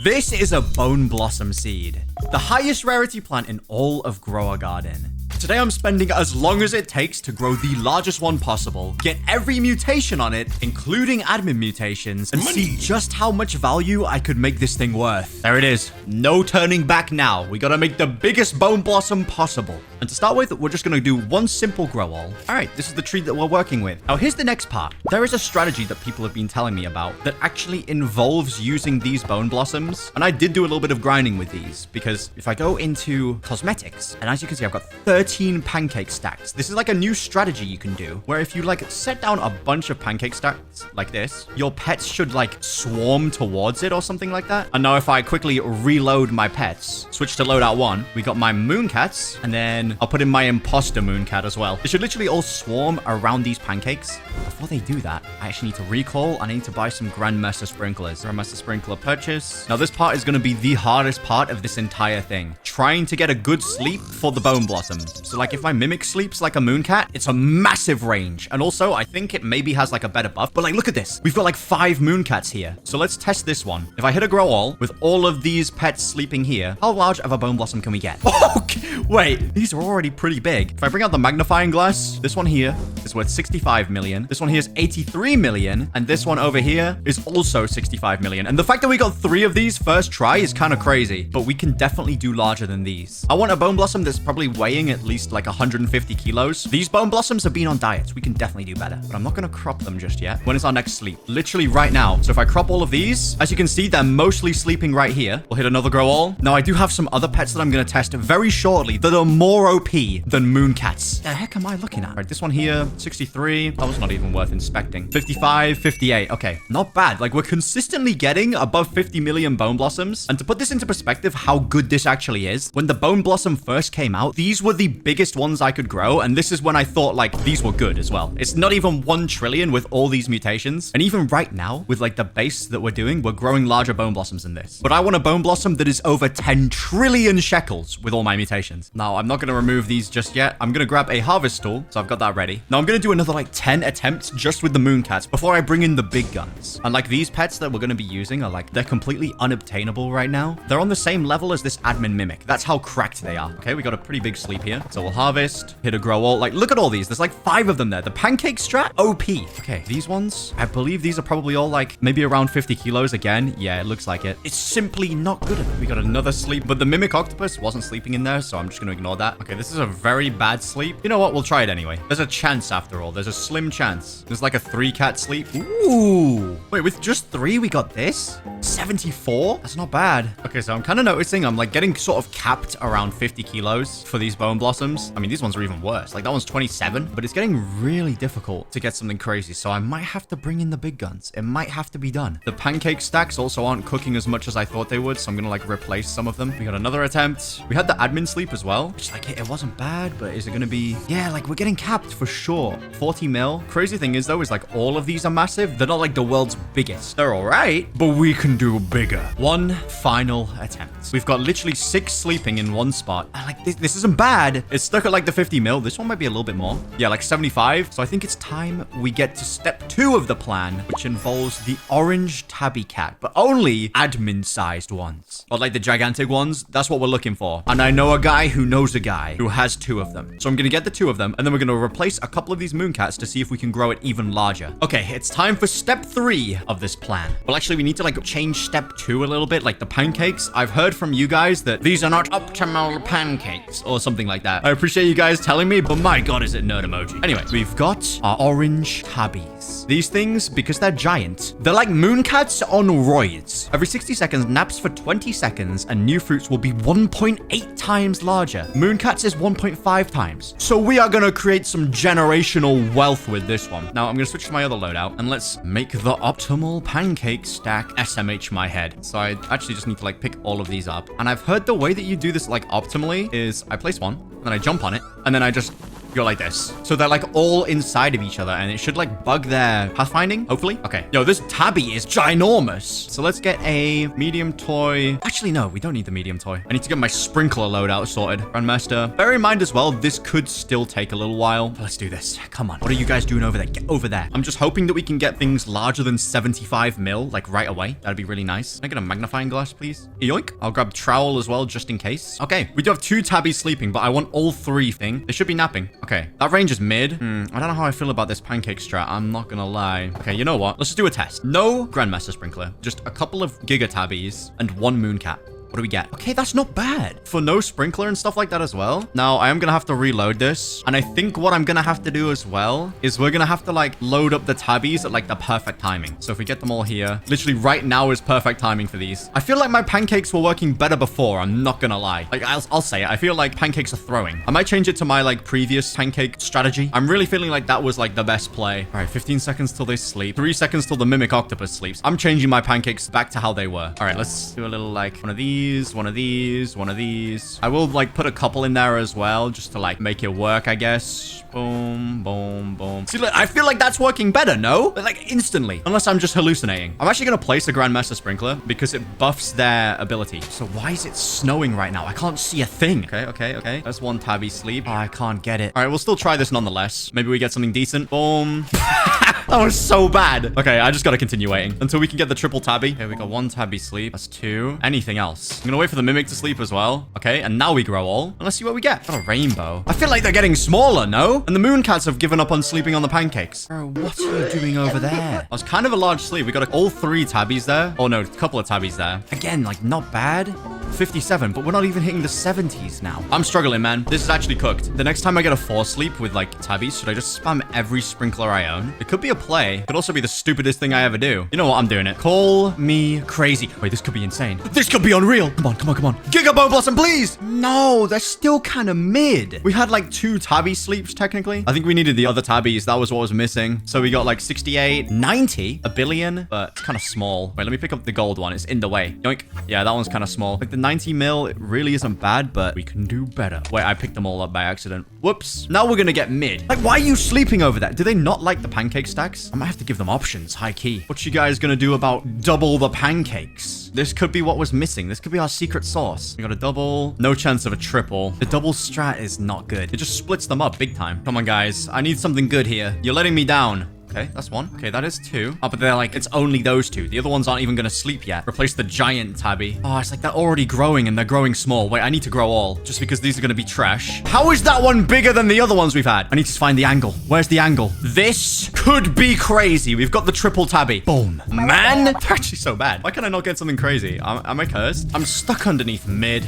This is a bone blossom seed, the highest rarity plant in all of Grower Garden. Today I'm spending as long as it takes to grow the largest one possible, get every mutation on it, including admin mutations, and see just how much value I could make this thing worth. There it is. No turning back now. We gotta make the biggest bone blossom possible. And to start with, we're just gonna do one simple grow all. All right, this is the tree that we're working with. Now here's the next part. There is a strategy that people have been telling me about that actually involves using these bone blossoms. And I did do a little bit of grinding with these because if I go into cosmetics, and as you can see, I've got 13 pancake stacks. This is like a new strategy you can do where if you like set down a bunch of pancake stacks like this, your pets should like swarm towards it or something like that. And now if I quickly reload my pets, switch to loadout 1, we got my mooncats, and then I'll put in my imposter mooncat as well. They should literally all swarm around these pancakes. Before they do that, I actually need to recall. I need to buy some Grandmaster sprinklers. Grandmaster sprinkler purchase. Now this part is going to be the hardest part of this entire thing. Trying to get a good sleep for the bone blossom. So like if my mimic sleeps like a mooncat, it's a massive range. And also I think it maybe has like a better buff, but like look at this. We've got like 5 mooncats here. So let's test this one. If I hit a grow all with all of these pets sleeping here, how large of a bone blossom can we get? Okay, wait, these are already pretty big. If I bring out the magnifying glass, this one here is worth 65 million. This one here is 83 million. And this one over here is also 65 million. And the fact that we got 3 of these first try is kind of crazy, but we can definitely do larger than these. I want a bone blossom that's probably weighing at least like 150 kilos. These bone blossoms have been on diets. We can definitely do better, but I'm not going to crop them just yet. When is our next sleep? Literally right now. So if I crop all of these, as you can see, they're mostly sleeping right here. We'll hit another grow all. Now I do have some other pets that I'm going to test very shortly that are more OP than mooncats. The heck am I looking at? Right, this one here, 63. That was not even worth inspecting. 55, 58. Okay, not bad. Like we're consistently getting above 50 million bone blossoms. And to put this into perspective, how good this actually is, when the bone blossom first came out, these were the biggest ones I could grow. And this is when I thought like these were good as well. It's not even 1 trillion with all these mutations. And even right now with like the base that we're doing, we're growing larger bone blossoms than this. But I want a bone blossom that is over 10 trillion shekels with all my mutations. Now I'm not going to remove these just yet. I'm going to grab a harvest tool. So I've got that ready. Now I'm going to do another like 10 attempts just with the mooncats before I bring in the big guns. And like these pets that we're going to be using are like, they're completely unobtainable right now. They're on the same level as this admin mimic. That's how cracked they are. Okay, we got a pretty big sleep here. So we'll harvest, hit a grow all. Like, look at all these. There's like 5 of them there. The pancake strat, OP. Okay, these ones, I believe these are probably all like maybe around 50 kilos again. Yeah, it looks like it. It's simply not good enough. We got another sleep, but the mimic octopus wasn't sleeping in there, so I'm just going to ignore that. Okay, this is a very bad sleep. You know what? We'll try it anyway. There's a chance after all. There's a slim chance. There's like a 3 cat sleep. Ooh. Wait, with just 3, we got this? 74? That's not bad. Okay, so I'm kind of noticing I'm like getting sort of capped around 50 kilos for these bone blossoms. I mean, these ones are even worse. Like that one's 27, but it's getting really difficult to get something crazy. So I might have to bring in the big guns. It might have to be done. The pancake stacks also aren't cooking as much as I thought they would. So I'm going to like replace some of them. We got another attempt. We had the admin sleep as well, which like it wasn't bad, but is it going to be, yeah, like we're getting capped for sure. 40 mil. Crazy thing is though, is like all of these are massive. They're not like the world's biggest. They're all right, but we can do bigger. One final attempt. We've got literally 6 sleeping in one spot. And like this isn't bad. It's stuck at like the 50 mil. This one might be a little bit more. Yeah, like 75. So I think it's time we get to step 2 of the plan, which involves the orange tabby cat, but only admin sized ones. Or like the gigantic ones. That's what we're looking for. And I know a guy who knows a guy who has 2 of them. So I'm going to get the 2 of them and then we're going to replace a couple of these mooncats to see if we can grow it even larger. Okay, it's time for step 3 of this plan. Well, actually we need to like change step 2 a little bit, like the pancakes. I've heard from you guys that these are not optimal pancakes or something like that. I appreciate you guys telling me, but my god, is it nerd emoji. Anyway, we've got our orange tabbies. These things, because they're giant, they're like mooncats on roids. Every 60 seconds, naps for 20 seconds, and new fruits will be 1.8 times larger. Mooncats is 1.5 times. So we are gonna create some generational wealth with this one. Now, I'm gonna switch to my other loadout, and let's make the optimal pancake stack SMH my head. So I actually just need to like pick all of these up. And I've heard the way that you do this like optimally is I place one, then I jump on it, and then I just go like this. So they're like all inside of each other, and it should like bug their pathfinding, hopefully. Okay. Yo, this tabby is ginormous. So let's get a medium toy. Actually, no, we don't need the medium toy. I need to get my sprinkler loadout sorted. Grandmaster. Bear in mind as well, this could still take a little while. But let's do this. Come on. What are you guys doing over there? Get over there. I'm just hoping that we can get things larger than 75 mil, like right away. That'd be really nice. Can I get a magnifying glass, please? Yoink. I'll grab trowel as well, just in case. Okay. We do have 2 tabbies sleeping, but I want all 3 thing. They should be napping. Okay. That range is mid. I don't know how I feel about this pancake strat. I'm not gonna lie. Okay, you know what? Let's just do a test. No Grandmaster Sprinkler. Just a couple of giga tabbies and 1 mooncat. What do we get? Okay, that's not bad. For no sprinkler and stuff like that as well. Now, I am going to have to reload this. And I think what I'm going to have to do as well is we're going to have to like load up the tabbies at like the perfect timing. So if we get them all here, literally right now is perfect timing for these. I feel like my pancakes were working better before. I'm not going to lie. Like I'll say it. I feel like pancakes are throwing. I might change it to my like previous pancake strategy. I'm really feeling like that was like the best play. All right, 15 seconds till they sleep. 3 seconds till the mimic octopus sleeps. I'm changing my pancakes back to how they were. All right, let's do a little like one of these. One of these, one of these. I will like put a couple in there as well, just to like make it work, I guess. Boom, boom, boom. See, look, I feel like that's working better, no? Like instantly, unless I'm just hallucinating. I'm actually gonna place a Grandmaster Sprinkler because it buffs their ability. So why is it snowing right now? I can't see a thing. Okay. That's 1 tabby sleep. Oh, I can't get it. All right, we'll still try this nonetheless. Maybe we get something decent. Boom. That was so bad. Okay, I just gotta continue waiting until we can get the triple tabby. Okay, we got 1 tabby sleep. That's 2. Anything else? I'm gonna wait for the mimic to sleep as well. Okay, and now we grow all. And let's see what we get. Got a rainbow. I feel like they're getting smaller, no? And the moon cats have given up on sleeping on the pancakes. Bro, what are you doing over there? That was kind of a large sleep. We got all 3 tabbies there. Oh no, a couple of tabbies there. Again, like not bad. 57, but we're not even hitting the 70s now. I'm struggling, man. This is actually cooked. The next time I get a 4 sleep with like tabbies, should I just spam every sprinkler I own? It could be a play. It could also be the stupidest thing I ever do. You know what? I'm doing it. Call me crazy. Wait, this could be insane. This could be unreal. Come on. Giga Bone Blossom, please. No, they're still kind of mid. We had like 2 tabby sleeps, technically. I think we needed the other tabbies. That was what was missing. So we got like 68, 90, a billion, but it's kind of small. Wait, let me pick up the gold one. It's in the way. Yoink. Yeah, that one's kind of small. Like the 90 mil, it really isn't bad, but we can do better. Wait, I picked them all up by accident. Whoops. Now we're gonna get mid. Like, why are you sleeping over there? Do they not like the pancake stacks? I might have to give them options, high key. What you guys gonna do about double the pancakes? This could be what was missing. This could be our secret sauce. We got a double. No chance of a triple. The double strat is not good. It just splits them up big time. Come on, guys. I need something good here. You're letting me down. Okay, that's 1. Okay, that is 2. Oh, but they're like, it's only those 2. The other ones aren't even gonna sleep yet. Replace the giant tabby. Oh, it's like they're already growing and they're growing small. Wait, I need to grow all just because these are gonna be trash. How is that one bigger than the other ones we've had? I need to find the angle. Where's the angle? This could be crazy. We've got the triple tabby. Boom. Man, they're actually so bad. Why can I not get something crazy? Am I cursed? I'm stuck underneath mid.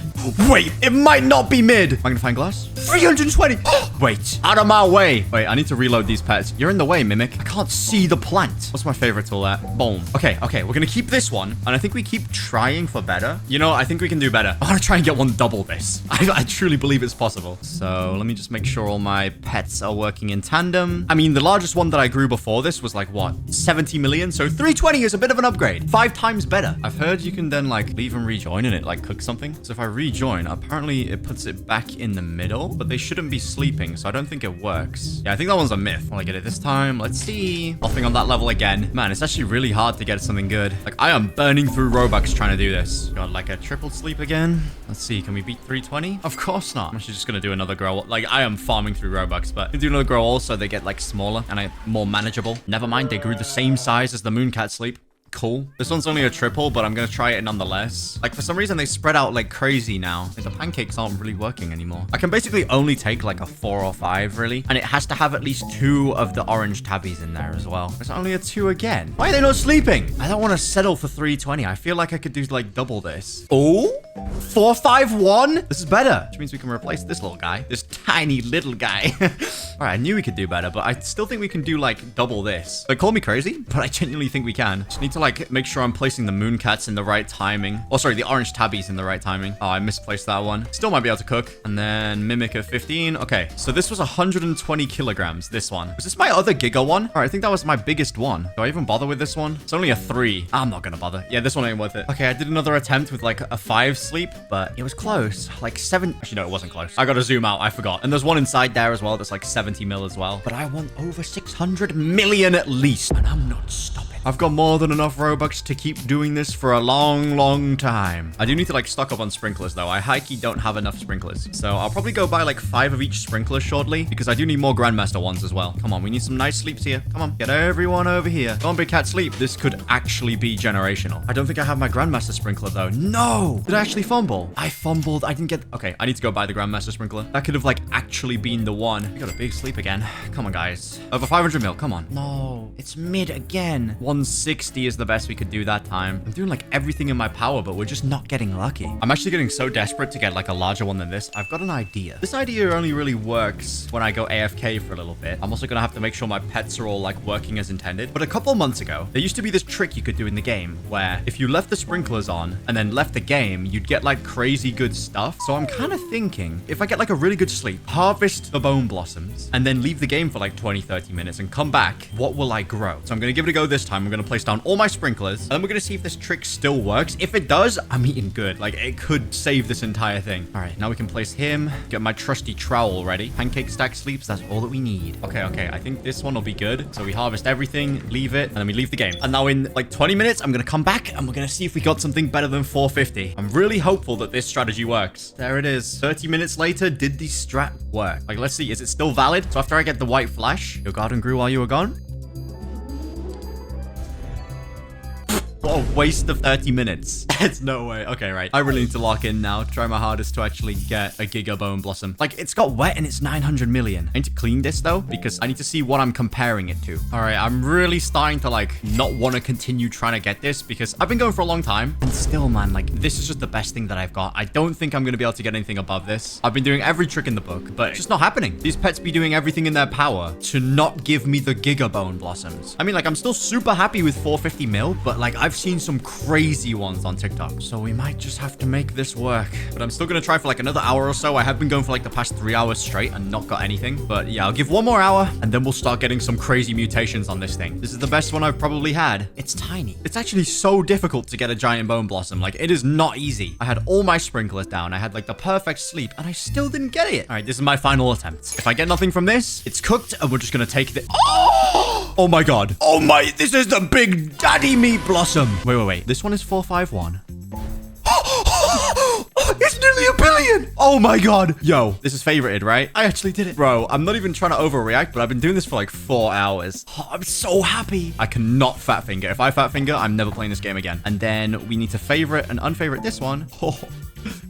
Wait, it might not be mid. Magnifying glass. 320. Wait, out of my way. Wait, I need to reload these pets. You're in the way, Mimic. I can't see the plant. What's my favorite tool at? Boom. Okay. We're gonna keep this one. And I think we keep trying for better. You know, I think we can do better. I want to try and get one double this. I truly believe it's possible. So let me just make sure all my pets are working in tandem. I mean, the largest one that I grew before this was like, what? 70 million? So 320 is a bit of an upgrade. 5 times better. I've heard you can then like leave and rejoin and it like cooks something. So if I rejoin, apparently it puts it back in the middle, but they shouldn't be sleeping. So I don't think it works. Yeah, I think that one's a myth. Will I get it this time? Let's see. Nothing on that level again. Man, it's actually really hard to get something good. Like, I am burning through Robux trying to do this. Got like a triple sleep again. Let's see. Can we beat 320? Of course not. I'm actually just gonna do another grow. Like, I am farming through Robux, but I can do another grow also. They get like smaller and more manageable. Never mind. They grew the same size as the Mooncat sleep. Cool. This one's only a triple, but I'm gonna try it nonetheless. Like, for some reason, they spread out like crazy now. Like, the pancakes aren't really working anymore. I can basically only take like a 4 or 5, really. And it has to have at least 2 of the orange tabbies in there as well. It's only a 2 again. Why are they not sleeping? I don't want to settle for 320. I feel like I could do like double this. Oh, 451. This is better, which means we can replace this little guy. This tiny little guy. All right, I knew we could do better, but I still think we can do like double this. Like, call me crazy, but I genuinely think we can. Just need to like make sure I'm placing the Mooncats in the right timing. Oh, sorry, the orange tabbies in the right timing. Oh, I misplaced that one. Still might be able to cook. And then Mimic at 15. Okay, so this was 120 kilograms, this one. Was this my other Giga one? All right, I think that was my biggest one. Do I even bother with this one? It's only a 3. I'm not gonna bother. Yeah, this one ain't worth it. Okay, I did another attempt with like a 5 sleep, but it was close. Like 7... Actually, no, it wasn't close. I gotta zoom out. I forgot. And there's one inside there as well that's like 70 mil as well. But I want over 600 million at least. And I'm not stopping. I've got more than enough Robux to keep doing this for a long, long time. I do need to like stock up on sprinklers though. I high-key don't have enough sprinklers. So I'll probably go buy like 5 of each sprinkler shortly because I do need more Grandmaster ones as well. Come on, we need some nice sleeps here. Come on, get everyone over here. Come on, big cat, sleep. This could actually be generational. I don't think I have my Grandmaster sprinkler though. No! Did I actually fumble? I fumbled. I didn't get... Okay, I need to go buy the Grandmaster sprinkler. That could have like actually been the one. We got a big sleep again. Come on, guys. Over 500 mil. Come on. No, it's mid again. 160 is the best we could do that time. I'm doing like everything in my power, but we're just not getting lucky. I'm actually getting so desperate to get like a larger one than this. I've got an idea. This idea only really works when I go AFK for a little bit. I'm also gonna have to make sure my pets are all like working as intended. But a couple months ago, there used to be this trick you could do in the game where if you left the sprinklers on and then left the game, you'd get like crazy good stuff. So I'm kind of thinking if I get like a really good sleep, harvest the bone blossoms, and then leave the game for like 20-30 minutes and come back, what will I grow? So I'm gonna give it a go this time. I'm gonna place down all my sprinklers, and then we're gonna see if this trick still works. If it does, I'm eating good. Like, it could save this entire thing. All right, now we can place him, get my trusty trowel ready. Pancake stack sleeps, that's all that we need. Okay, I think this one will be good. So we harvest everything, leave it, and then we leave the game. And now in like 20 minutes, I'm gonna come back, and we're gonna see if we got something better than 450. I'm really hopeful that this strategy works. There it is. 30 minutes later, did the strat work? Like, let's see, is it still valid? So after I get the white flash, your garden grew while you were gone? What a waste of 30 minutes. It's no way. Okay, right. I really need to lock in now. Try my hardest to actually get a giga bone blossom. Like, it's got wet and it's 900 million. I need to clean this though, because I need to see what I'm comparing it to. All right, I'm really starting to like not want to continue trying to get this because I've been going for a long time. And still, man, like this is just the best thing that I've got. I don't think I'm going to be able to get anything above this. I've been doing every trick in the book, but it's just not happening. These pets be doing everything in their power to not give me the giga bone blossoms. I mean, like, I'm still super happy with 450 mil, but like I've seen some crazy ones on TikTok. So we might just have to make this work. But I'm still going to try for like another hour or so. I have been going for like the past 3 hours straight and not got anything. But yeah, I'll give one more hour and then we'll start getting some crazy mutations on this thing. This is the best one I've probably had. It's tiny. It's actually so difficult to get a giant bone blossom. Like, it is not easy. I had all my sprinklers down. I had like the perfect sleep and I still didn't get it. All right, this is my final attempt. If I get nothing from this, it's cooked and we're just going to take the... Oh my god. Oh my, this is the big daddy meat blossom. Wait. This one is 451. It's nearly 1 billion. Oh my god. Yo, this is favorited, right? I actually did it. Bro, I'm not even trying to overreact, but I've been doing this for like 4 hours. Oh, I'm so happy. I cannot fat finger. If I fat finger, I'm never playing this game again. And then we need to favorite and unfavorite this one. Oh.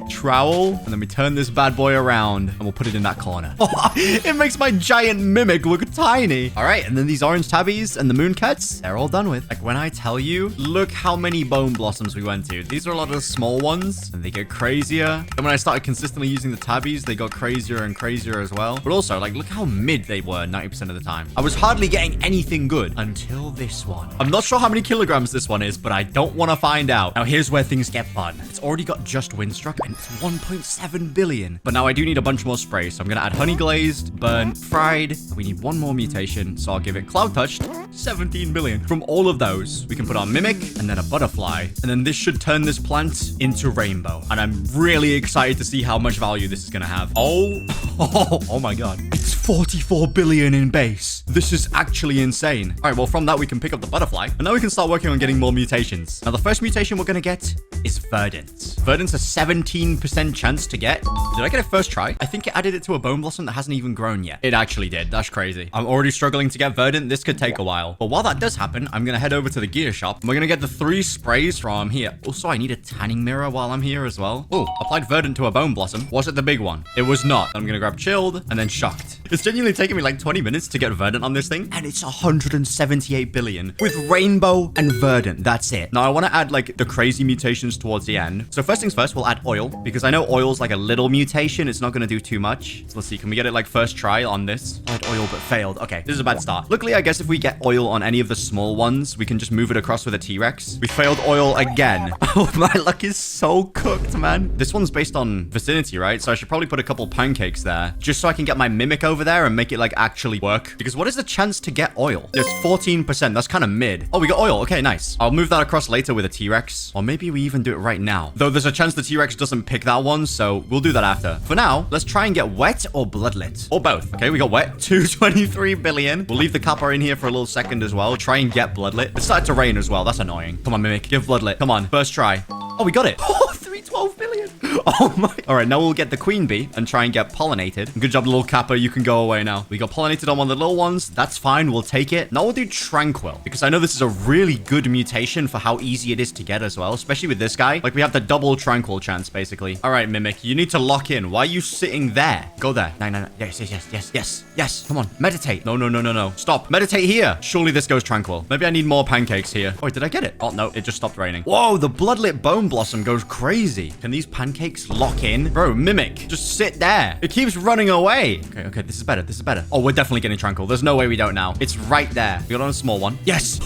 Trowel, and then we turn this bad boy around and we'll put it in that corner. It makes my giant mimic look tiny. All right, and then these orange tabbies and the moon cats, they're all done with. Like, when I tell you, look how many bone blossoms we went to. These are a lot of the small ones and they get crazier. And when I started consistently using the tabbies, they got crazier and crazier as well. But also, like, look how mid they were 90% of the time. I was hardly getting anything good until this one. I'm not sure how many kilograms this one is, but I don't want to find out. Now, here's where things get fun. It's already got just Windstruck and it's 1.7 billion. But now I do need a bunch more spray. So I'm going to add honey glazed, burnt, fried. We need one more mutation. So I'll give it cloud touched. 17 billion. From all of those, we can put on mimic and then a butterfly. And then this should turn this plant into rainbow. And I'm really excited to see how much value this is going to have. Oh my god. It's 44 billion in base. This is actually insane. All right, well, from that, we can pick up the butterfly. And now we can start working on getting more mutations. Now, the first mutation we're going to get is verdant. Verdant's a 17% chance to get. Did I get it first try? I think it added it to a bone blossom that hasn't even grown yet. It actually did. That's crazy. I'm already struggling to get verdant. This could take a while. But while that does happen, I'm going to head over to the gear shop. And we're going to get the 3 sprays from here. Also, I need a tanning mirror while I'm here as well. Oh, applied verdant to a bone blossom. Was it the big one? It was not. I'm going to grab chilled and then shocked. It's genuinely taking me like 20 minutes to get verdant on this thing. And it's 178 billion with rainbow and verdant. That's it. Now, I want to add like the crazy mutations towards the end. So first things first, we'll add oil because I know oil's like a little mutation. It's not going to do too much. So let's see. Can we get it like first try on this? I had oil but failed. Okay, this is a bad start. Luckily, I guess if we get oil on any of the small ones, we can just move it across with a T-Rex. We failed oil again. Oh, my luck is so cooked, man. This one's based on vicinity, right? So I should probably put a couple pancakes there just so I can get my mimic over there and make it like actually work. Because what is the chance to get oil? There's 14%. That's kind of mid. Oh, we got oil. Okay, nice. I'll move that across later with a T-Rex. Or maybe we even do it right now. Though there's a chance the T-Rex doesn't pick that one, so we'll do that after. For now, let's try and get wet or bloodlet. Or both. Okay, we got wet. 223 billion. We'll leave the kappa in here for a little second as well. Try and get bloodlet. It started to rain as well. That's annoying. Come on, Mimic. Give bloodlet. Come on. First try. Oh, we got it. Oh, 312 billion. Oh my. All right, now we'll get the queen bee and try and get pollinated. Good job, little kappa. You can go away now. We got pollinated on one of the little ones. That's fine. We'll take it. Now we'll do tranquil because I know this is a really good mutation for how easy it is to get as well, especially with this guy. Like we have the double tranquil chance basically. All right, Mimic, you need to lock in. Why are you sitting there? Go there. No. Yes. Come on. Meditate. No. Stop. Meditate here. Surely this goes tranquil. Maybe I need more pancakes here. Oh, wait, did I get it? Oh, no. It just stopped raining. Whoa, the bloodlit bone blossom goes crazy. Can these pancakes lock in? Bro, Mimic, just sit there. It keeps running away. Okay. This is better. Oh, we're definitely getting tranquil. There's no way we don't now. It's right there. We got on a small one. Yes.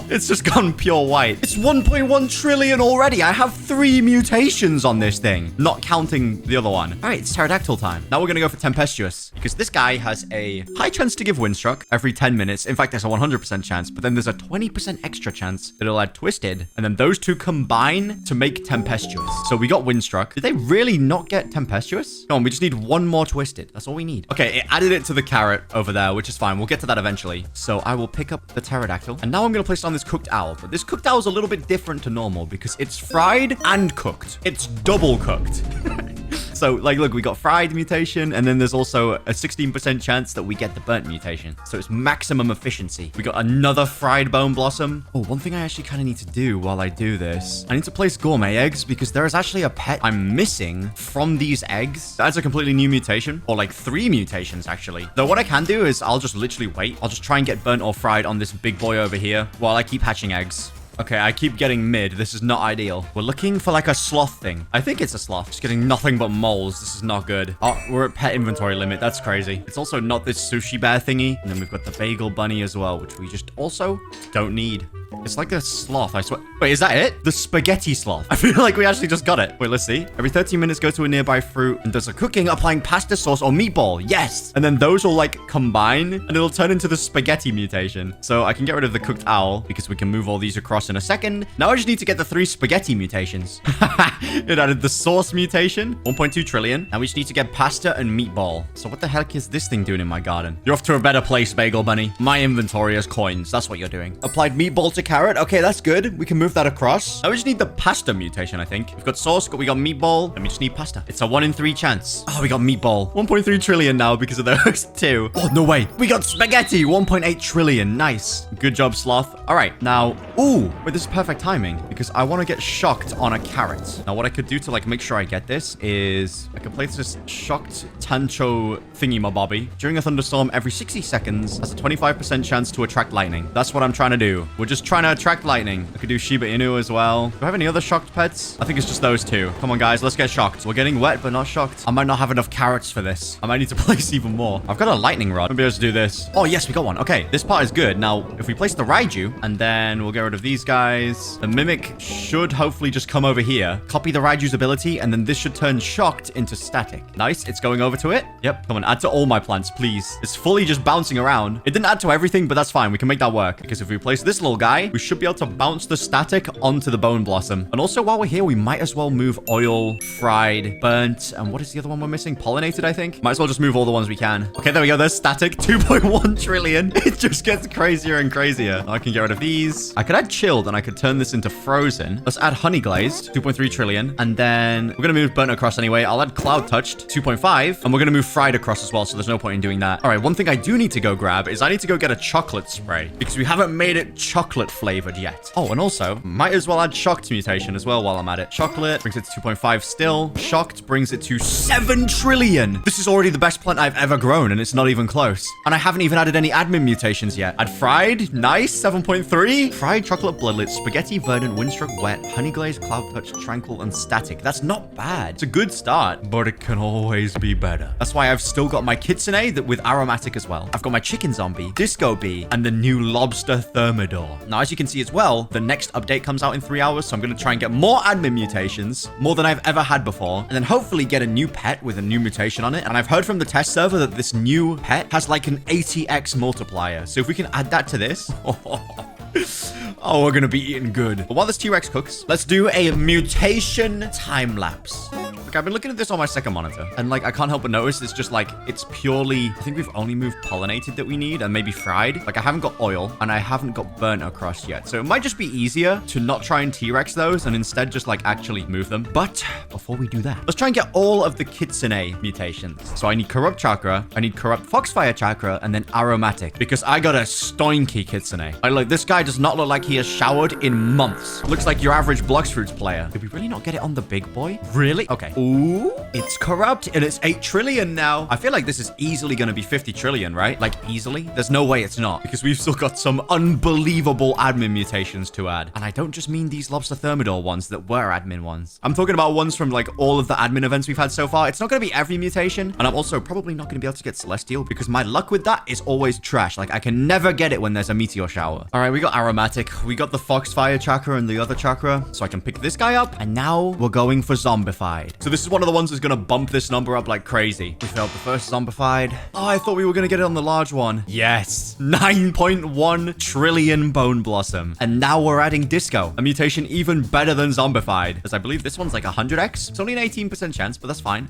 It's just gone pure white. It's 1.1 trillion already. I have 3 mutations on this thing, not counting the other one. All right, it's pterodactyl time. Now we're going to go for tempestuous because this guy has a high chance to give windstruck every 10 minutes. In fact, there's a 100% chance, but then there's a 20% extra chance that it'll add twisted. And then those two combine to make tempestuous. So we got windstruck. Did they really not get tempestuous? Come on, we just need one more twisted. That's all we need. Okay, it added it to the carrot over there, which is fine. We'll get to that eventually. So I will pick up the pterodactyl. And now I'm going to place it on this cooked owl. But this cooked owl is a little bit different to normal because it's fried and cooked. It's double cooked. So, like, look, we got fried mutation, and then there's also a 16% chance that we get the burnt mutation. So it's maximum efficiency. We got another fried bone blossom. Oh, one thing I actually kind of need to do while I do this, I need to place gourmet eggs because there is actually a pet I'm missing from these eggs. That's a completely new mutation, or like 3 mutations, actually. Though what I can do is I'll just literally wait. I'll just try and get burnt or fried on this big boy over here while I keep hatching eggs. Okay, I keep getting mid. This is not ideal. We're looking for like a sloth thing. I think it's a sloth. Just getting nothing but moles. This is not good. Oh, we're at pet inventory limit. That's crazy. It's also not this sushi bear thingy. And then we've got the bagel bunny as well, which we just also don't need. It's like a sloth, I swear. Wait, is that it? The spaghetti sloth. I feel like we actually just got it. Wait, let's see. Every 13 minutes, go to a nearby fruit and does a cooking, applying pasta sauce or meatball. Yes. And then those will like combine and it'll turn into the spaghetti mutation. So I can get rid of the cooked owl because we can move all these across in a second. Now I just need to get the 3 spaghetti mutations. It added the sauce mutation, 1.2 trillion. Now we just need to get pasta and meatball. So what the heck is this thing doing in my garden? You're off to a better place, Bagel Bunny. My inventory is coins. That's what you're doing. Applied meatball to carrot. Okay, that's good. We can move that across. Now we just need the pasta mutation, I think. We've got sauce, we got meatball, and we just need pasta. It's a 1 in 3 chance. Oh, we got meatball. 1.3 trillion now because of those 2. Oh, no way. We got spaghetti. 1.8 trillion. Nice. Good job, sloth. All right, now, ooh, wait, this is perfect timing because I want to get shocked on a carrot. Now, what I could do to like make sure I get this is I could place this shocked tancho thingy-mabobby. During a thunderstorm, every 60 seconds has a 25% chance to attract lightning. That's what I'm trying to do. We're just trying to attract lightning. I could do Shiba Inu as well. Do I have any other shocked pets? I think it's just those 2. Come on, guys. Let's get shocked. We're getting wet, but not shocked. I might not have enough carrots for this. I might need to place even more. I've got a lightning rod. I'll be able to do this. Oh, yes, we got one. Okay, this part is good. Now, if we place the Raiju, and then we'll get rid of these guys. The Mimic should hopefully just come over here, copy the Raiju's ability, and then this should turn shocked into static. Nice. It's going over to it. Yep. Come on, add to all my plants, please. It's fully just bouncing around. It didn't add to everything, but that's fine. We can make that work. Because if we place this little guy, we should be able to bounce the static onto the bone blossom. And also, while we're here, we might as well move oil, fried, burnt, and what is the other one we're missing? Pollinated, I think. Might as well just move all the ones we can. Okay, there we go. There's static. 2.1 trillion. It just gets crazier and crazier. I can get rid of these. I could add chilled, and I could turn this into frozen. Let's add honey glazed. 2.3 trillion. And then we're going to move burnt across anyway. I'll add cloud touched. 2.5. And we're going to move fried across as well, so there's no point in doing that. All right, one thing I do need to go grab is I need to go get a chocolate spray because we haven't made it chocolate flavored yet. Oh, and also might as well add shocked mutation as well while I'm at it. Chocolate brings it to 2.5 still. Shocked brings it to 7 trillion. This is already the best plant I've ever grown, and it's not even close. And I haven't even added any admin mutations yet. Add fried. Nice. 7.3. Fried, chocolate, bloodlet, spaghetti, verdant, windstruck, wet, honey glazed, cloud touch, tranquil, and static. That's not bad. It's a good start, but it can always be better. That's why I've still got my kitsune that with aromatic as well. I've got my chicken zombie, disco bee, and the new lobster thermidor. Now, as you can see as well, the next update comes out in 3 hours, so I'm going to try and get more admin mutations, more than I've ever had before, and then hopefully get a new pet with a new mutation on it. And I've heard from the test server that this new pet has like an 80x multiplier. So if we can add that to this, Oh, we're gonna be eating good. But while this T-Rex cooks, let's do a mutation time lapse. Look, I've been looking at this on my second monitor, and like I can't help but notice it's just like it's purely, I think we've only moved pollinated that we need and maybe fried. Like I haven't got oil and I haven't got burnt across yet. So it might just be easier to not try and T-Rex those and instead just like actually move them. But before we do that, let's try and get all of the Kitsune mutations. So I need Corrupt Chakra, I need Corrupt Foxfire Chakra, and then Aromatic because I got a stoinky Kitsune. Like this guy does not look like he has showered in months. Looks like your average Blox Fruits player. Did we really not get it on the big boy? Really? Okay. Ooh, it's corrupt and it's 8 trillion now. I feel like this is easily going to be 50 trillion, right? Like easily? There's no way it's not because we've still got some unbelievable admin mutations to add. And I don't just mean these Lobster Thermidor ones that were admin ones. I'm talking about ones from like all of the admin events we've had so far. It's not going to be every mutation. And I'm also probably not going to be able to get Celestial because my luck with that is always trash. Like I can never get it when there's a meteor shower. All right, we got Aromatic. We got the Foxfire Chakra and the other chakra. So I can pick this guy up. And now we're going for Zombified. So this is one of the ones that's going to bump this number up like crazy. We failed the first Zombified. Oh, I thought we were going to get it on the large one. Yes. 9.1 trillion Bone Blossom. And now we're adding Disco, a mutation even better than Zombified. Because I believe this one's like 100x. It's only an 18% chance, but that's fine.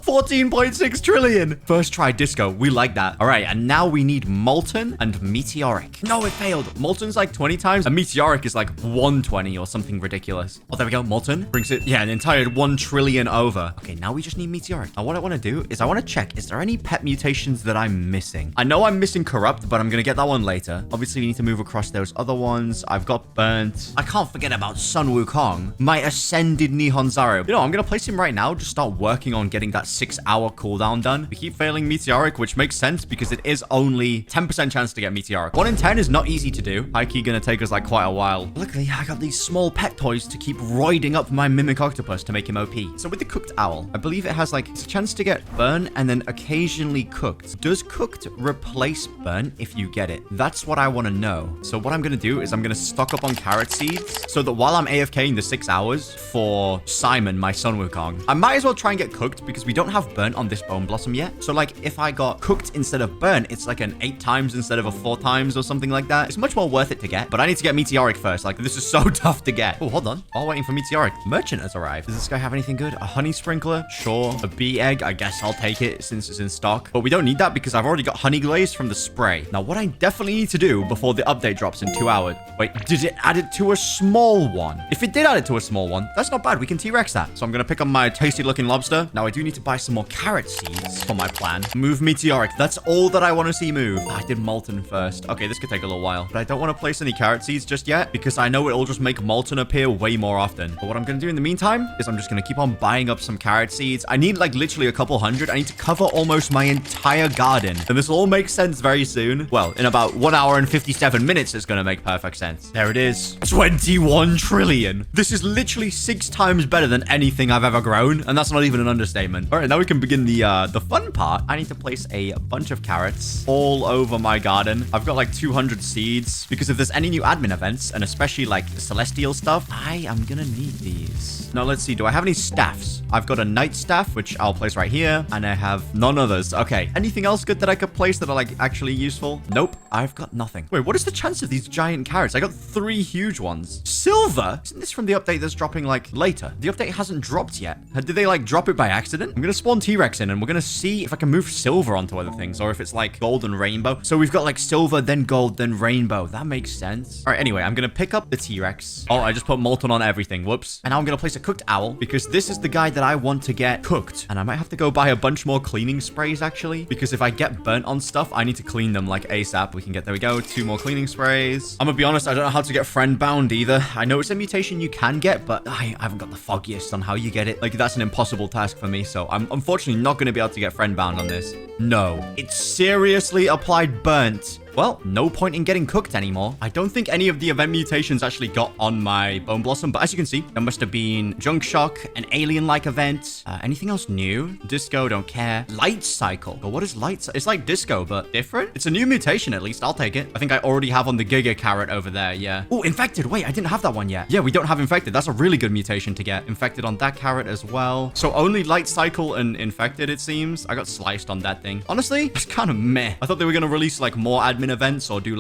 14.6 trillion. First try Disco. We like that. All right, and now we need Molten and Meteoric. No, it failed. Molten's like 20 times, and Meteoric is like 120 or something ridiculous. Oh, there we go. Molten brings it, yeah, an entire 1 trillion over. Okay, now we just need Meteoric. Now, what I want to do is I want to check, is there any pet mutations that I'm missing? I know I'm missing Corrupt, but I'm going to get that one later. Obviously, we need to move across those other ones. I've got Burnt. I can't forget about Sun Wukong, my Ascended Nihon Zaro. You know, I'm going to place him right now, just start working on getting that 6-hour cooldown done. We keep failing Meteoric, which makes sense because it is only 10% chance to get Meteoric. 1 in 10 is not easy to do. High-key gonna take us like quite a while. Luckily, I got these small pet toys to keep roiding up my Mimic Octopus to make him OP. So with the Cooked Owl, I believe it has like it's a chance to get Burn and then occasionally Cooked. Does Cooked replace Burn if you get it? That's what I want to know. So what I'm gonna do is I'm gonna stock up on carrot seeds so that while I'm AFKing the 6 hours for Simon, my Sun Wukong, I might as well try and get Cooked because we don't have Burnt on this Bone Blossom yet. So like if I got Cooked instead of Burnt, it's like an 8 times instead of a 4 times or something like that. It's much more worth it to get, but I need to get Meteoric first. Like this is so tough to get. Oh, hold on. While waiting for Meteoric, Merchant has arrived. Does this guy have anything good? A Honey Sprinkler? Sure. A Bee Egg? I guess I'll take it since it's in stock. But we don't need that because I've already got Honey Glaze from the spray. Now what I definitely need to do before the update drops in 2 hours. Wait, did it add it to a small one? If it did add it to a small one, that's not bad. We can T-Rex that. So I'm gonna pick up my tasty looking lobster. Now I do need to buy some more carrot seeds for my plan. Move Meteoric. That's all that I want to see move. I did Molten first. Okay, this could take a little while, but I don't want to place any carrot seeds just yet because I know it'll just make Molten appear way more often. But what I'm going to do in the meantime is I'm just going to keep on buying up some carrot seeds. I need like literally a couple hundred. I need to cover almost my entire garden. And this will all make sense very soon. Well, in about 1 hour and 57 minutes, it's going to make perfect sense. There it is. 21 trillion. This is literally 6 times better than anything I've ever grown. And that's not even an understatement. All right, now we can begin the fun part. I need to place a bunch of carrots all over my garden. I've got like 200 seeds because if there's any new admin events and especially like the celestial stuff, I am gonna need these. Now let's see, do I have any staffs? I've got a night staff, which I'll place right here, and I have none others. Okay, anything else good that I could place that are like actually useful? Nope, I've got nothing. Wait, what is the chance of these giant carrots? I got 3 huge ones. Silver? Isn't this from the update that's dropping like later? The update hasn't dropped yet. Did they like drop it by accident? I'm gonna spawn T-Rex in and we're gonna see if I can move silver onto other things or if it's like gold and rainbow. So we've got like silver, then gold, then rainbow. That makes sense. All right, anyway, I'm gonna pick up the T-Rex. Oh, I just put Molten on everything. Whoops. And now I'm gonna place a Cooked Owl because this is the guy that I want to get cooked. And I might have to go buy a bunch more cleaning sprays actually, because if I get burnt on stuff, I need to clean them like ASAP. We can get, there we go, 2 more cleaning sprays. I'm gonna be honest, I don't know how to get friend bound either. I know it's a mutation you can get, but I haven't got the foggiest on how you get it. Like that's an impossible task for me. So I'm unfortunately not gonna be able to get friend bound on this. No, it seriously applied burnt. Well, no point in getting cooked anymore. I don't think any of the event mutations actually got on my Bone Blossom, but as you can see, there must have been Junk Shock, an alien-like event. Anything else new? Disco, don't care. Light Cycle. But what is Light Cycle? It's like Disco, but different. It's a new mutation, at least. I'll take it. I think I already have on the Giga carrot over there, yeah. Oh, Infected. Wait, I didn't have that one yet. Yeah, we don't have Infected. That's a really good mutation to get. Infected on that carrot as well. So only Light Cycle and Infected, it seems. I got sliced on that thing. Honestly, it's kind of meh. I thought they were going to release, like, more admin admin events or do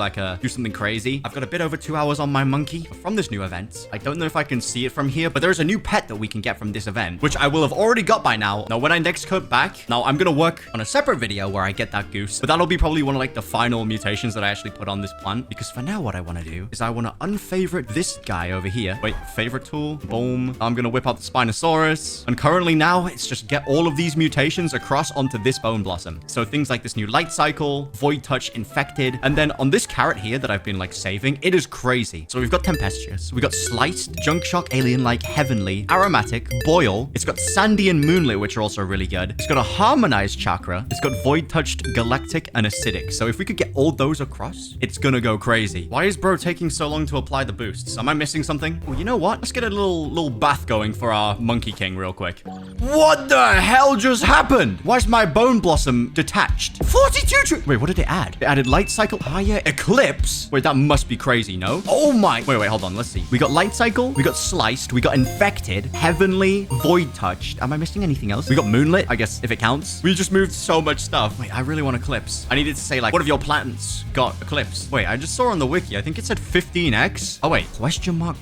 something crazy. I've got a bit over 2 hours on my monkey from this new event. I don't know if I can see it from here, but there is a new pet that we can get from this event, which I will have already got by now. Now, when I next come back, now I'm gonna work on a separate video where I get that goose, but that'll be probably one of like the final mutations that I actually put on this plant, because for now what I want to do is I want to unfavorite this guy over here. Wait, favorite tool, boom. I'm gonna whip out the Spinosaurus, and currently now it's just get all of these mutations across onto this bone blossom. So things like this new light cycle, void touch, infected, and then on this carrot here that I've been like saving, it is crazy. So we've got tempestuous, we got sliced, junk shock, alien like, heavenly, aromatic, boil. It's got sandy and moonlit, which are also really good. It's got a harmonized chakra. It's got void touched, galactic, and acidic. So if we could get all those across, it's gonna go crazy. Why is bro taking so long to apply the boosts? Am I missing something? Well, you know what? Let's get a little bath going for our monkey king real quick. What the hell just happened? Why is my bone blossom detached? 42 Wait, what did it add? It added light cycle, higher, eclipse. Wait, that must be crazy, no? Oh my. Wait, hold on. Let's see. We got light cycle, we got sliced, we got infected, heavenly, void touched. Am I missing anything else? We got moonlit, I guess, if it counts. We just moved so much stuff. Wait, I really want eclipse. I needed to say like, what of your plants got eclipse? Wait, I just saw on the wiki, I think it said 15x. Oh wait, question mark.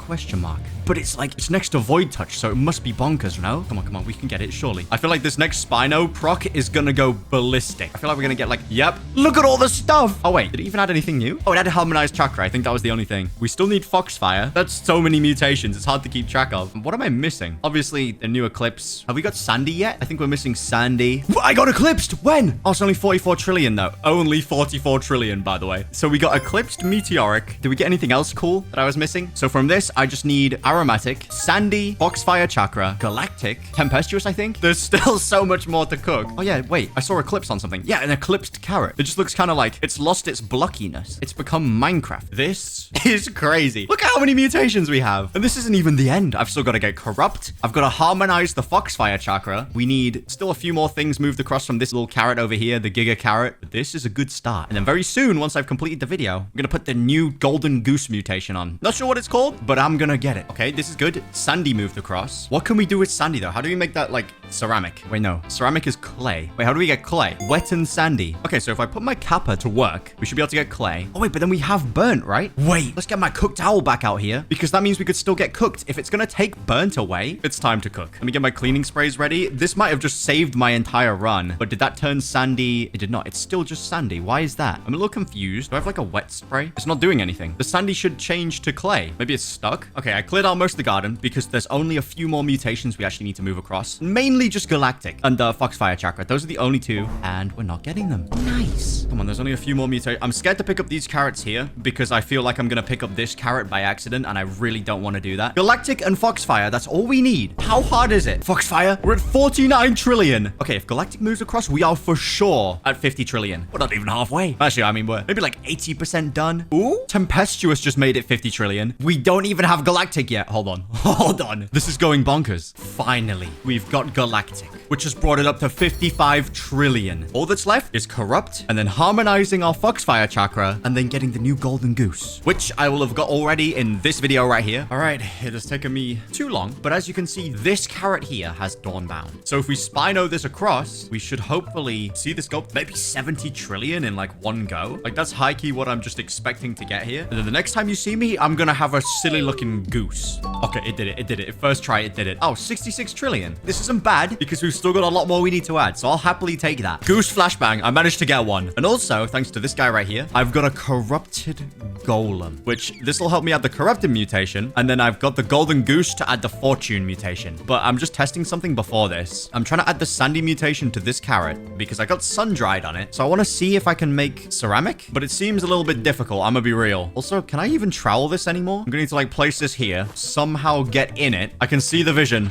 But it's like, it's next to void touch, so it must be bonkers, no? Come on, we can get it, surely. I feel like this next Spino proc is gonna go ballistic. I feel like we're gonna get like, yep, look at all the stuff. Oh wait, did it even add anything new? Oh, it added harmonized chakra. I think that was the only thing. We still need foxfire. That's so many mutations. It's hard to keep track of. What am I missing? Obviously, the new eclipse. Have we got sandy yet? I think we're missing sandy. I got eclipsed. When? Oh, it's only 44 trillion though. Only 44 trillion, by the way. So we got eclipsed meteoric. Did we get anything else cool that I was missing? So from this, I just need aromatic, sandy, foxfire chakra, galactic, tempestuous, I think. There's still so much more to cook. Oh yeah, wait, I saw eclipse on something. Yeah, an eclipsed carrot. It just looks kind of like it's lost its blockiness. It's become Minecraft. This is crazy. Look how many mutations we have. And this isn't even the end. I've still got to get corrupt. I've got to harmonize the foxfire chakra. We need still a few more things moved across from this little carrot over here, the giga carrot. But this is a good start. And then very soon, once I've completed the video, I'm going to put the new golden goose mutation on. Not sure what it's called, but I'm going to get it. Okay, this is good. Sandy moved across. What can we do with sandy though? How do we make that like ceramic? Wait, no. Ceramic is clay. Wait, how do we get clay? Wet and sandy. Okay, so if I put my kappa to work, we should be able to get clay. Oh wait, but then we have burnt, right? Wait, let's get my cooked owl back out here because that means we could still get cooked. If it's going to take burnt away, it's time to cook. Let me get my cleaning sprays ready. This might have just saved my entire run, but did that turn sandy? It did not. It's still just sandy. Why is that? I'm a little confused. Do I have like a wet spray? It's not doing anything. The sandy should change to clay. Maybe it's stuck. Okay, I cleared out most of the garden because there's only a few more mutations we actually need to move across. Mainly just galactic and the foxfire chakra. Those are the only two, and we're not getting them. Nice. Come on, there's only a few more mutations. I'm scared to pick up these carrots here because I feel like I'm gonna pick up this carrot by accident, and I really don't want to do that. Galactic and foxfire, that's all we need. How hard is it? Foxfire, we're at 49 trillion. Okay, if galactic moves across, we are for sure at 50 trillion. We're not even halfway. Actually, I mean, we're maybe like 80% done. Ooh, tempestuous just made it 50 trillion. We don't even have galactic yet. Hold on. Hold on. This is going bonkers. Finally, we've got galactic, which has brought it up to 55 trillion. All that's left is corrupt and then harmonizing our foxfire chakra and then getting the new golden goose, which I will have got already in this video right here. All right, it has taken me too long, but as you can see, this carrot here has dawnbound. So if we Spino this across, we should hopefully see this go maybe 70 trillion in like one go. Like that's high key what I'm just expecting to get here. And then the next time you see me, I'm gonna have a silly looking goose. Okay, it did it. It did it. First try, it did it. Oh, 66 trillion. This isn't bad because we've still got a lot more we need to add. So I'll happily take that. Goose flashbang. I managed to get one. And also, thanks to this guy right here, I've got a corrupted golem, which this will help me add the corrupted mutation. And then I've got the golden goose to add the fortune mutation. But I'm just testing something before this. I'm trying to add the sandy mutation to this carrot because I got sun-dried on it. So I want to see if I can make ceramic, but it seems a little bit difficult. I'm gonna be real. Also, can I even trowel this anymore? I'm gonna need to like place this here, somehow get in it. I can see the vision.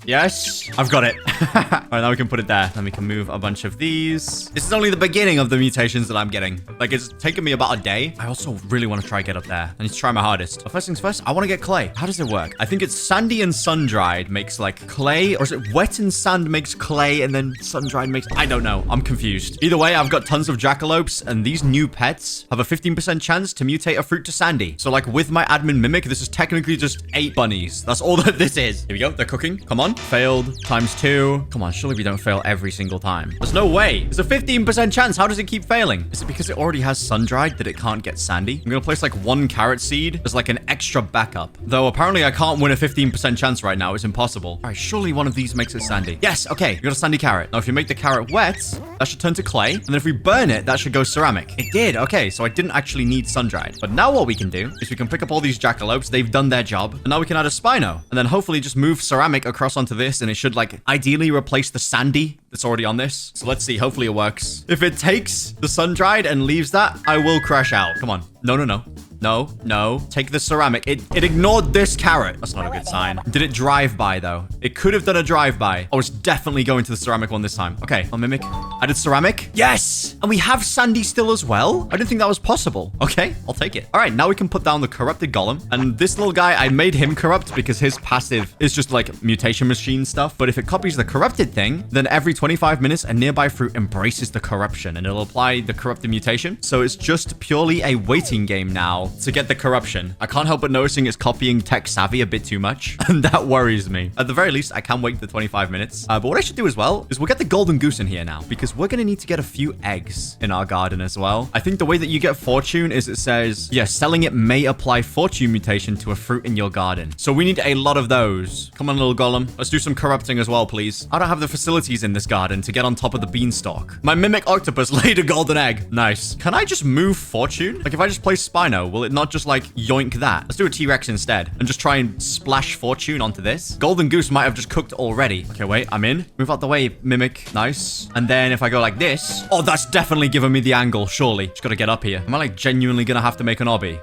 Yes, I've got it. All right, now we can put it there. Then we can move a bunch of these. This is only the beginning of the mutations that I'm getting. Like, it's taken me about a day. I also really want to try get up there. I need to try my hardest. But first things first, I want to get clay. How does it work? I think it's sandy and sun-dried makes like clay, or is it wet and sand makes clay and then sun-dried makes... I don't know. I'm confused. Either way, I've got tons of jackalopes, and these new pets have a 15% chance to mutate a fruit to sandy. So like with my admin mimic, this is technically just 8 bunnies. That's all that this is. Here we go. They're cooking. Come on. 1. Failed. Times 2. Come on, surely we don't fail every single time. There's no way. There's a 15% chance. How does it keep failing? Is it because it already has sun-dried that it can't get sandy? I'm gonna place like 1 carrot seed as like an extra backup. Though apparently I can't win a 15% chance right now. It's impossible. All right, surely one of these makes it sandy. Yes, okay. We got a sandy carrot. Now, if you make the carrot wet, that should turn to clay. And then if we burn it, that should go ceramic. It did. Okay, so I didn't actually need sun-dried. But now what we can do is we can pick up all these jackalopes. They've done their job. And now we can add a Spino. And then hopefully just move ceramic across onto this. And it should like ideally replace the sandy that's already on this. So let's see. Hopefully it works. If it takes the sun-dried and leaves that, I will crash out. Come on. No, no, no. No, no. Take the ceramic. It ignored this carrot. That's not a good sign. Did it drive by, though? It could have done a drive-by. Oh, it's definitely going to the ceramic one this time. Okay, I'll mimic. I did ceramic. Yes! And we have sandy still as well? I didn't think that was possible. Okay, I'll take it. All right, now we can put down the corrupted golem. And this little guy, I made him corrupt because his passive is just like mutation machine stuff. But if it copies the corrupted thing, then every 25 minutes, a nearby fruit embraces the corruption and it'll apply the corrupted mutation. So it's just purely a waiting game now to get the corruption. I can't help but noticing it's copying tech savvy a bit too much, and that worries me. At the very least, I can wait the 25 minutes. But what I should do as well is we'll get the golden goose in here now, because we're going to need to get a few eggs in our garden as well. I think the way that you get fortune is it says, yeah, selling it may apply fortune mutation to a fruit in your garden. So we need a lot of those. Come on, little golem. Let's do some corrupting as well, please. I don't have the facilities in this garden to get on top of the beanstalk. My mimic octopus laid a golden egg. Nice. Can I just move fortune? Like if I just place Spino, will it not just like yoink that? Let's do a T-Rex instead and just try and splash fortune onto this. Golden goose might have just cooked already. Okay, wait, I'm in. Move out the way, mimic. Nice. And then if I go like this, oh, that's definitely giving me the angle, surely. Just gotta get up here. Am I like genuinely gonna have to make an obby?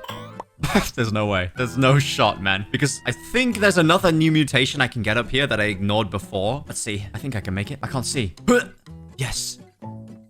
There's no way. There's no shot, man. Because I think there's another new mutation I can get up here that I ignored before. Let's see. I think I can make it. I can't see. Yes.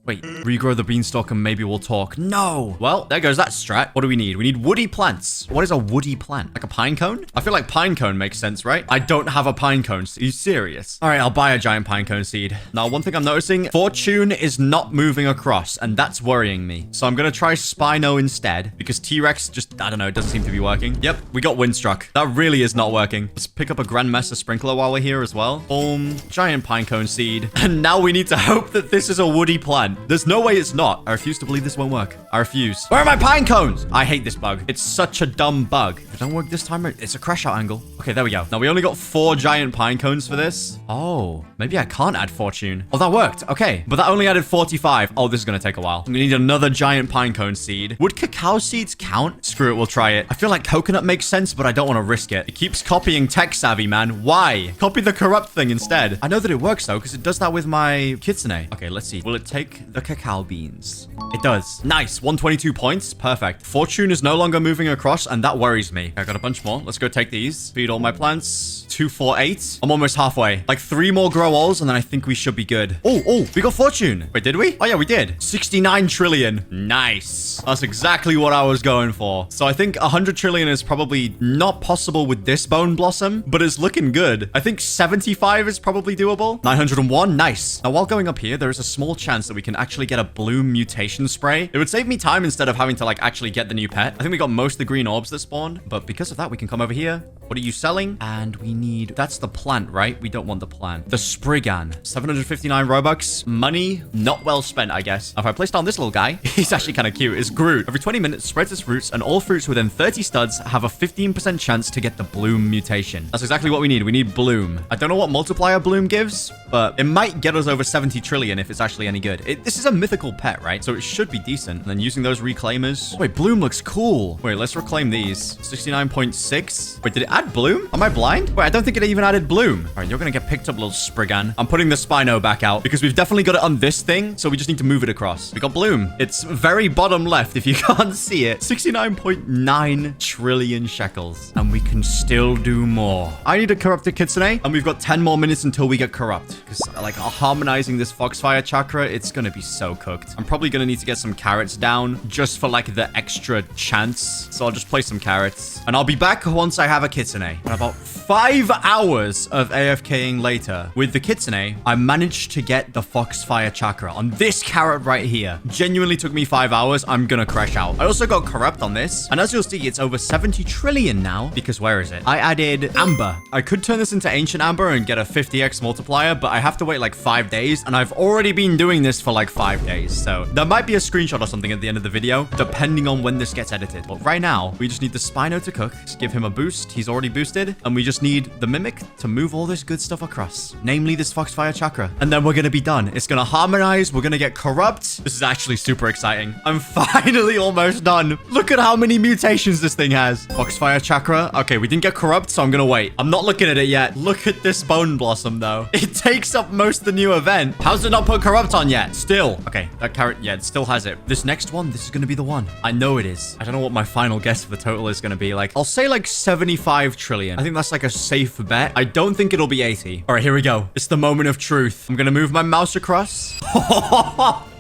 Wait, regrow the beanstalk and maybe we'll talk. No. Well, there goes that strat. What do we need? We need woody plants. What is a woody plant? Like a pine cone? I feel like pine cone makes sense, right? I don't have a pine cone. Are you serious? All right, I'll buy a giant pine cone seed. Now, one thing I'm noticing, fortune is not moving across, and that's worrying me. So I'm going to try Spino instead because T-Rex just, I don't know, it doesn't seem to be working. Yep, we got windstruck. That really is not working. Let's pick up a Grandmaster sprinkler while we're here as well. Boom, giant pine cone seed. And now we need to hope that this is a woody plant. There's no way it's not. I refuse to believe this won't work. I refuse. Where are my pine cones? I hate this bug. It's such a dumb bug. If it don't work this time, it's a crash out angle. Okay, there we go. Now we only got 4 giant pine cones for this. Oh, maybe I can't add fortune. Oh, that worked. Okay, but that only added 45. Oh, this is going to take a while. I'm going to need another giant pine cone seed. Would cacao seeds count? Screw it, we'll try it. I feel like coconut makes sense, but I don't want to risk it. It keeps copying tech savvy, man. Why? Copy the corrupt thing instead. I know that it works though, because it does that with my kitsune. Okay, let's see. Will it take the cacao beans? It does. Nice. 122 points. Perfect. Fortune is no longer moving across, and that worries me. I got a bunch more. Let's go take these. Feed all my plants. 248. I'm almost halfway. Like 3 more grow alls, and then I think we should be good. Oh, we got fortune. Wait, did we? Oh, yeah, we did. 69 trillion. Nice. That's exactly what I was going for. So I think 100 trillion is probably not possible with this bone blossom, but it's looking good. I think 75 is probably doable. 901. Nice. Now, while going up here, there is a small chance that we can actually get a bloom mutation spray. It would save me time instead of having to like actually get the new pet. I think we got most of the green orbs that spawned, but because of that, we can come over here. What are you selling? And we need, that's the plant, right? We don't want the plant. The Spriggan. 759 Robux. Money, not well spent, I guess. If I place down this little guy, he's actually kind of cute. It's Groot. Every 20 minutes, spreads its roots, and all fruits within 30 studs have a 15% chance to get the bloom mutation. That's exactly what we need. We need bloom. I don't know what multiplier bloom gives, but it might get us over 70 trillion if it's actually any good. This is a mythical pet, right? So it should be decent. And then using those reclaimers. Wait, bloom looks cool. Wait, let's reclaim these. 69.6. Wait, did it add bloom? Am I blind? Wait, I don't think it even added bloom. All right, you're gonna get picked up, little Spriggan. I'm putting the Spino back out because we've definitely got it on this thing, so we just need to move it across. We got bloom. It's very bottom left if you can't see it. 69.9 trillion shekels, and we can still do more. I need a corrupted kitsune, and we've got 10 more minutes until we get corrupt. because like harmonizing this Foxfire chakra, it's gonna be so cooked. I'm probably gonna need to get some carrots down just for like the extra chance. So I'll just place some carrots and I'll be back once I have a kitsune. And about 5 hours of AFKing later with the kitsune, I managed to get the Foxfire chakra on this carrot right here. Genuinely took me 5 hours. I'm gonna crash out. I also got corrupt on this, and as you'll see, it's over 70 trillion now, because where is it? I added amber. I could turn this into ancient amber and get a 50x multiplier, but I have to wait like 5 days, and I've already been doing this for like 5 days, so there might be a screenshot or something at the end of the video, depending on when this gets edited. But right now, we just need the Spino to cook. Just give him a boost. He's already boosted, and we just need the Mimic to move all this good stuff across, namely this Foxfire chakra, and then we're gonna be done. It's gonna harmonize. We're gonna get corrupt. This is actually super exciting. I'm finally almost done. Look at how many mutations this thing has. Foxfire chakra. Okay, we didn't get corrupt, so I'm gonna wait. I'm not looking at it yet. Look at this bone blossom, though. It takes up most of the new event. How's it not put corrupt on yet? Still. Okay, that carrot, yeah, it still has it. This next one, this is gonna be the one. I know it is. I don't know what my final guess for the total is gonna be. Like, I'll say like 75 trillion. I think that's like a safe bet. I don't think it'll be 80. All right, here we go. It's the moment of truth. I'm gonna move my mouse across.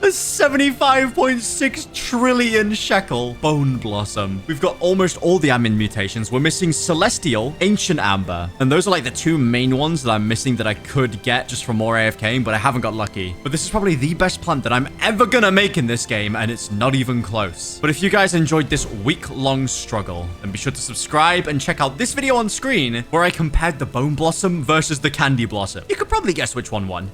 75.6 trillion shekel bone blossom. We've got almost all the admin mutations. We're missing celestial, ancient amber, and those are like the two main ones that I'm missing that I could get just for more AFKing, but I haven't got lucky. But this is probably the best plant that I'm ever gonna make in this game, and it's not even close. But if you guys enjoyed this week-long struggle, then be sure to subscribe and check out this video on screen where I compared the bone blossom versus the candy blossom. You could probably guess which one won.